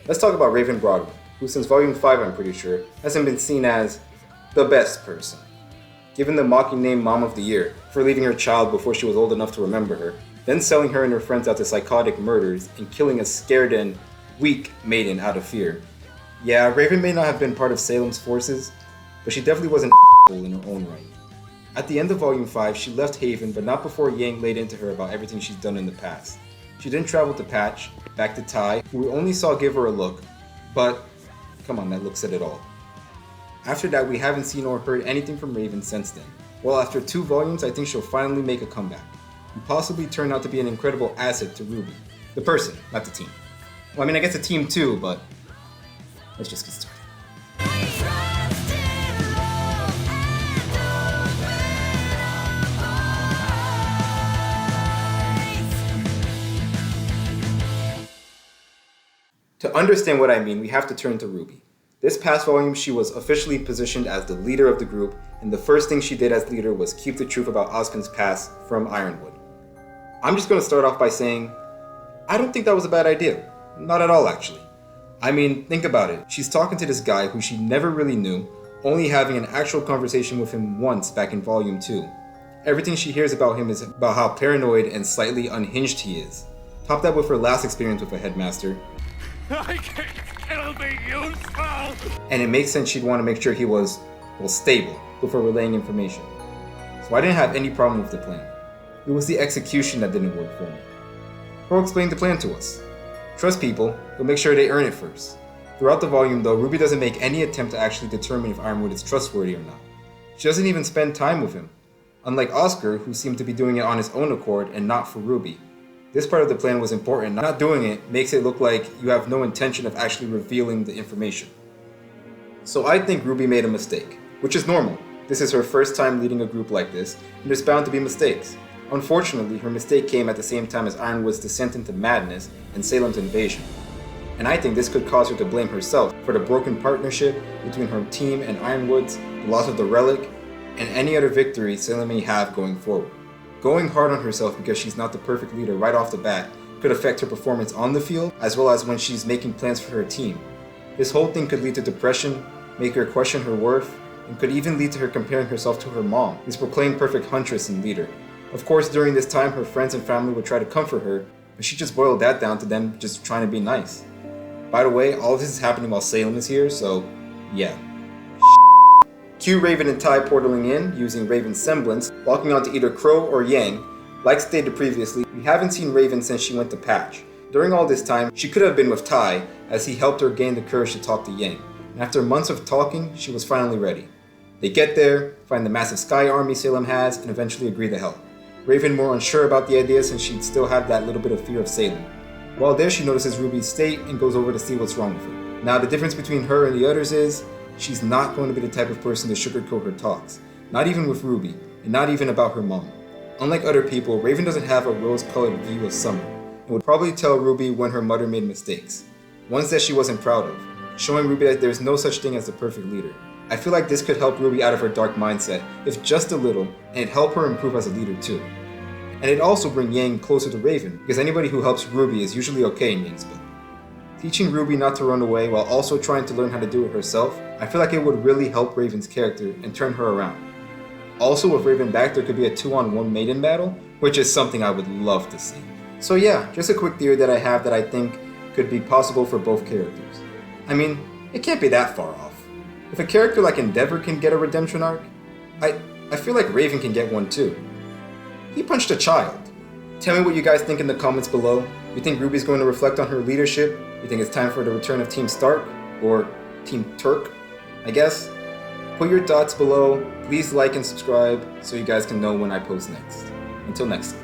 Let's talk about Raven Broadway, who since Volume 5 I'm pretty sure, hasn't been seen as the best person. Given the mocking name Mom of the Year for leaving her child before she was old enough to remember her, then selling her and her friends out to psychotic murders and killing a scared and weak maiden out of fear. Yeah, Raven may not have been part of Salem's forces, but she definitely was an in her own right. At the end of Volume 5, she left Haven, but not before Yang laid into her about everything she's done in the past. She then traveled to Patch, back to Tai, who we only saw give her a look, but come on, that look said it all. After that, we haven't seen or heard anything from Raven since then. Well, after 2 volumes, I think she'll finally make a comeback, and possibly turn out to be an incredible asset to RWBY. The person, not the team. Well, I mean, I guess the team too, but let's just get started. To understand what I mean, we have to turn to RWBY. This past volume, she was officially positioned as the leader of the group, and the first thing she did as leader was keep the truth about Ozpin's past from Ironwood. I'm just going to start off by saying, I don't think that was a bad idea. Not at all, actually. I mean, think about it. She's talking to this guy who she never really knew, only having an actual conversation with him once back in Volume 2. Everything she hears about him is about how paranoid and slightly unhinged he is. Top that with her last experience with a headmaster, I can still be useful! And it makes sense she'd want to make sure he was, well, stable before relaying information. So I didn't have any problem with the plan. It was the execution that didn't work for me. Pearl explained the plan to us. Trust people, but make sure they earn it first. Throughout the volume though, RWBY doesn't make any attempt to actually determine if Ironwood is trustworthy or not. She doesn't even spend time with him. Unlike Oscar, who seemed to be doing it on his own accord and not for RWBY. This part of the plan was important. Not doing it makes it look like you have no intention of actually revealing the information. So I think RWBY made a mistake, which is normal. This is her first time leading a group like this, and there's bound to be mistakes. Unfortunately, her mistake came at the same time as Ironwood's descent into madness and Salem's invasion. And I think this could cause her to blame herself for the broken partnership between her team and Ironwood's, the loss of the relic, and any other victory Salem may have going forward. Going hard on herself because she's not the perfect leader right off the bat could affect her performance on the field, as well as when she's making plans for her team. This whole thing could lead to depression, make her question her worth, and could even lead to her comparing herself to her mom, this proclaimed perfect huntress and leader. Of course, during this time, her friends and family would try to comfort her, but she just boiled that down to them just trying to be nice. By the way, all of this is happening while Salem is here, so yeah. Cue Raven and Tai portaling in, using Raven's semblance, locking onto either Crow or Yang. Like stated previously, we haven't seen Raven since she went to Patch. During all this time, she could have been with Tai, as he helped her gain the courage to talk to Yang. And after months of talking, she was finally ready. They get there, find the massive sky army Salem has, and eventually agree to help. Raven more unsure about the idea since she'd still have that little bit of fear of Salem. While there, she notices RWBY's state and goes over to see what's wrong with her. Now, the difference between her and the others is, she's not going to be the type of person to sugarcoat her talks. Not even with RWBY, and not even about her mom. Unlike other people, Raven doesn't have a rose-colored view of Summer, and would probably tell RWBY when her mother made mistakes. Ones that she wasn't proud of, showing RWBY that there's no such thing as the perfect leader. I feel like this could help RWBY out of her dark mindset, if just a little, and it'd help her improve as a leader too. And it'd also bring Yang closer to Raven, because anybody who helps RWBY is usually okay in Yang's book. Teaching RWBY not to run away while also trying to learn how to do it herself, I feel like it would really help Raven's character and turn her around. Also, with Raven back, there could be a 2-on-1 maiden battle, which is something I would love to see. So yeah, just a quick theory that I have that I think could be possible for both characters. I mean, it can't be that far off. If a character like Endeavor can get a redemption arc, I feel like Raven can get one too. He punched a child. Tell me what you guys think in the comments below. You think RWBY's going to reflect on her leadership? You think it's time for the return of Team Stark? Or Team Turk, I guess? Put your thoughts below. Please like and subscribe so you guys can know when I post next. Until next time.